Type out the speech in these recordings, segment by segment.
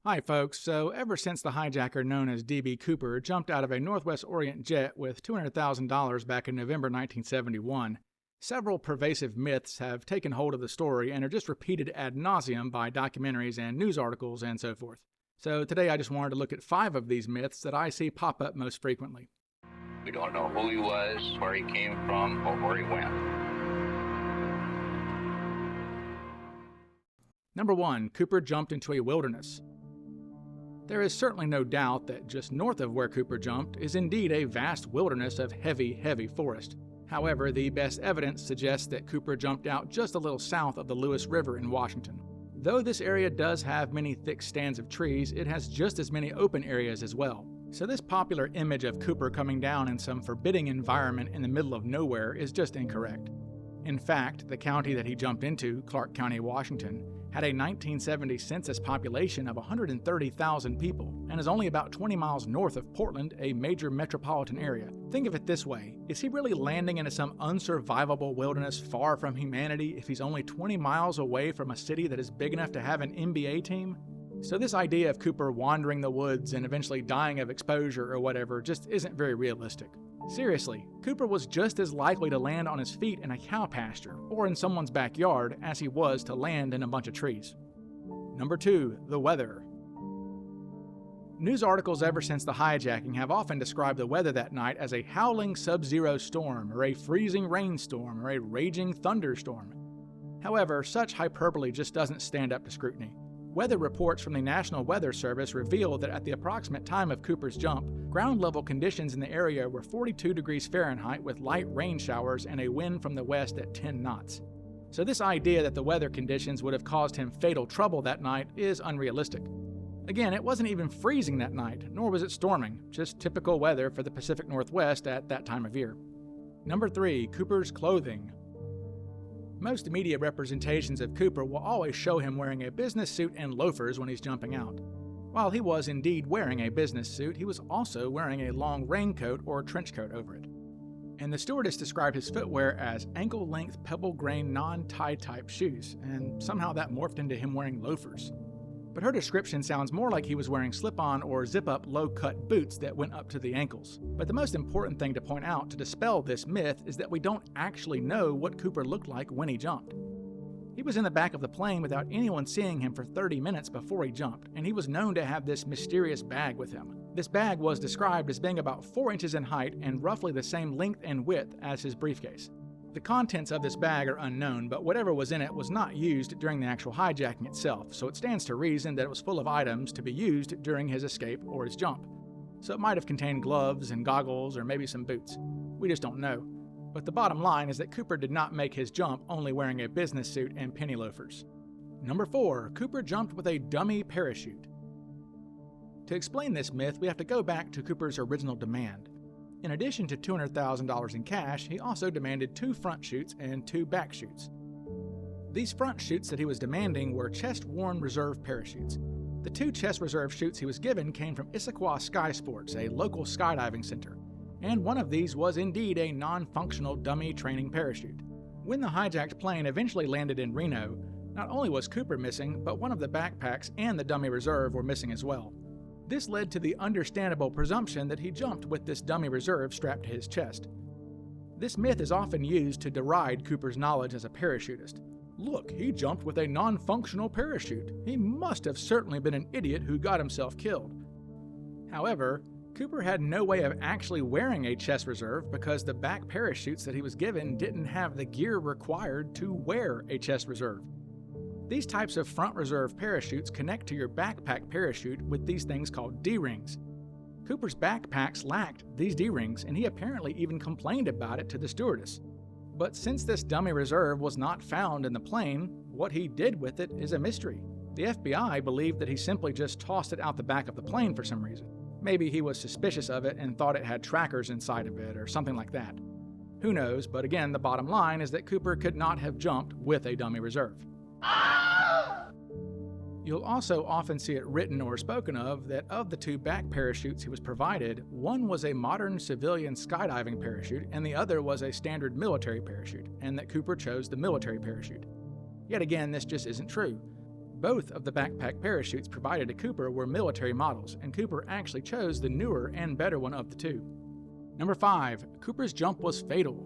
Hi folks, so ever since the hijacker known as D.B. Cooper jumped out of a Northwest Orient jet with $200,000 back in November 1971, several pervasive myths have taken hold of the story and are just repeated ad nauseum by documentaries and news articles and so forth. So today I just wanted to look at 5 of these myths that I see pop up most frequently. We don't know who he was, where he came from, or where he went. Number 1. Cooper jumped into a wilderness. There is certainly no doubt that just north of where Cooper jumped is indeed a vast wilderness of heavy forest. However, the best evidence suggests that Cooper jumped out just a little south of the Lewis River in Washington. Though this area does have many thick stands of trees, it has just as many open areas as well. So this popular image of Cooper coming down in some forbidding environment in the middle of nowhere is just incorrect. In fact, the county that he jumped into, Clark County, Washington, had a 1970 census population of 130,000 people and is only about 20 miles north of Portland, a major metropolitan area. Think of it this way, is he really landing into some unsurvivable wilderness far from humanity if he's only 20 miles away from a city that is big enough to have an NBA team? So this idea of Cooper wandering the woods and eventually dying of exposure or whatever just isn't very realistic. Seriously, Cooper was just as likely to land on his feet in a cow pasture or in someone's backyard as he was to land in a bunch of trees. Number 2. The weather. News articles ever since the hijacking have often described the weather that night as a howling sub-zero storm or a freezing rainstorm or a raging thunderstorm. However, such hyperbole just doesn't stand up to scrutiny. Weather reports from the National Weather Service reveal that at the approximate time of Cooper's jump, ground-level conditions in the area were 42 degrees Fahrenheit with light rain showers and a wind from the west at 10 knots. So this idea that the weather conditions would have caused him fatal trouble that night is unrealistic. Again, it wasn't even freezing that night, nor was it storming, just typical weather for the Pacific Northwest at that time of year. Number 3. Cooper's clothing. Most media representations of Cooper will always show him wearing a business suit and loafers when he's jumping out. While he was indeed wearing a business suit, he was also wearing a long raincoat or trench coat over it. And the stewardess described his footwear as ankle-length pebble-grain non-tie type shoes, and somehow that morphed into him wearing loafers. But her description sounds more like he was wearing slip-on or zip-up low-cut boots that went up to the ankles. But the most important thing to point out to dispel this myth is that we don't actually know what Cooper looked like when he jumped. He was in the back of the plane without anyone seeing him for 30 minutes before he jumped, and he was known to have this mysterious bag with him. This bag was described as being about 4 inches in height and roughly the same length and width as his briefcase. The contents of this bag are unknown, but whatever was in it was not used during the actual hijacking itself, so it stands to reason that it was full of items to be used during his escape or his jump. So it might have contained gloves and goggles or maybe some boots. We just don't know. But the bottom line is that Cooper did not make his jump only wearing a business suit and penny loafers. Number 4. Cooper jumped with a dummy parachute. To explain this myth, we have to go back to Cooper's original demand. In addition to $200,000 in cash, he also demanded 2 front chutes and 2 back chutes. These front chutes that he was demanding were chest-worn reserve parachutes. The 2 chest reserve chutes he was given came from Issaquah Sky Sports, a local skydiving center, and one of these was indeed a non-functional dummy training parachute. When the hijacked plane eventually landed in Reno, not only was Cooper missing, but one of the backpacks and the dummy reserve were missing as well. This led to the understandable presumption that he jumped with this dummy reserve strapped to his chest. This myth is often used to deride Cooper's knowledge as a parachutist. Look, he jumped with a non-functional parachute. He must have certainly been an idiot who got himself killed. However, Cooper had no way of actually wearing a chest reserve because the back parachutes that he was given didn't have the gear required to wear a chest reserve. These types of front reserve parachutes connect to your backpack parachute with these things called D-rings. Cooper's backpacks lacked these D-rings, and he apparently even complained about it to the stewardess. But since this dummy reserve was not found in the plane, what he did with it is a mystery. The FBI believed that he simply just tossed it out the back of the plane for some reason. Maybe he was suspicious of it and thought it had trackers inside of it or something like that. Who knows, but again, the bottom line is that Cooper could not have jumped with a dummy reserve. You'll also often see it written or spoken of that of the 2 back parachutes he was provided, one was a modern civilian skydiving parachute and the other was a standard military parachute, and that Cooper chose the military parachute. Yet again, this just isn't true. Both of the backpack parachutes provided to Cooper were military models, and Cooper actually chose the newer and better one of the two. Number 5. Cooper's jump was fatal.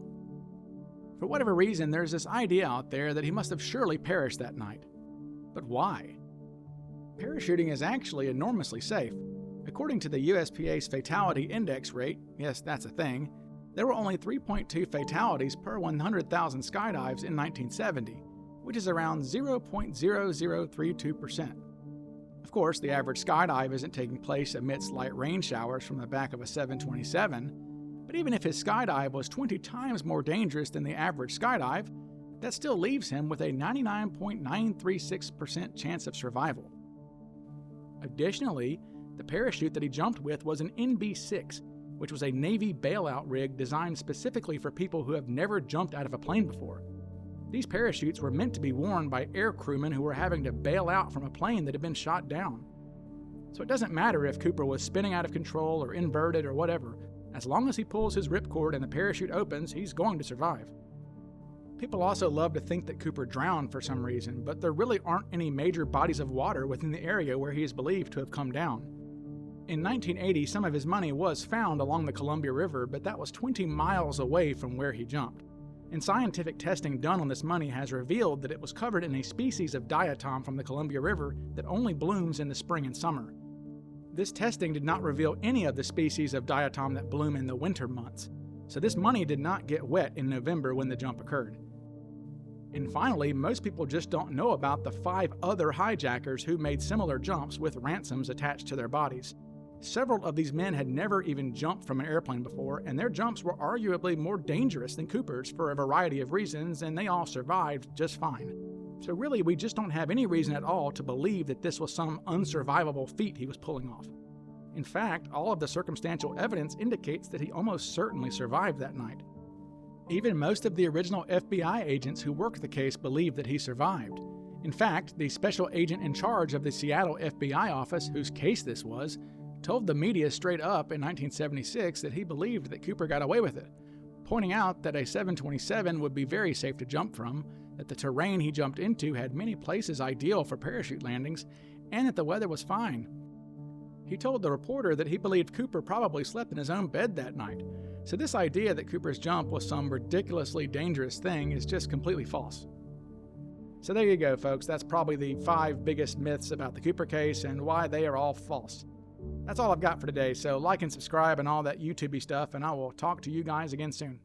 For whatever reason, there's this idea out there that he must have surely perished that night. But why? Parachuting is actually enormously safe. According to the USPA's fatality index rate, yes, that's a thing, there were only 3.2 fatalities per 100,000 skydives in 1970, which is around 0.0032%. Of course, the average skydive isn't taking place amidst light rain showers from the back of a 727, but even if his skydive was 20 times more dangerous than the average skydive, that still leaves him with a 99.936% chance of survival. Additionally, the parachute that he jumped with was an NB-6, which was a Navy bailout rig designed specifically for people who have never jumped out of a plane before. These parachutes were meant to be worn by air crewmen who were having to bail out from a plane that had been shot down. So it doesn't matter if Cooper was spinning out of control or inverted or whatever. As long as he pulls his ripcord and the parachute opens, he's going to survive. People also love to think that Cooper drowned for some reason, but there really aren't any major bodies of water within the area where he is believed to have come down. In 1980, some of his money was found along the Columbia River, but that was 20 miles away from where he jumped. And scientific testing done on this money has revealed that it was covered in a species of diatom from the Columbia River that only blooms in the spring and summer. This testing did not reveal any of the species of diatom that bloom in the winter months, so this money did not get wet in November when the jump occurred. And finally, most people just don't know about the 5 other hijackers who made similar jumps with ransoms attached to their bodies. Several of these men had never even jumped from an airplane before, and their jumps were arguably more dangerous than Cooper's for a variety of reasons, and they all survived just fine. So really, we just don't have any reason at all to believe that this was some unsurvivable feat he was pulling off. In fact, all of the circumstantial evidence indicates that he almost certainly survived that night. Even most of the original FBI agents who worked the case believed that he survived. In fact, the special agent in charge of the Seattle FBI office, whose case this was, told the media straight up in 1976 that he believed that Cooper got away with it, pointing out that a 727 would be very safe to jump from, that the terrain he jumped into had many places ideal for parachute landings, and that the weather was fine. He told the reporter that he believed Cooper probably slept in his own bed that night, so this idea that Cooper's jump was some ridiculously dangerous thing is just completely false. So there you go, folks. That's probably the 5 biggest myths about the Cooper case and why they are all false. That's all I've got for today, so like and subscribe and all that YouTube-y stuff, and I will talk to you guys again soon.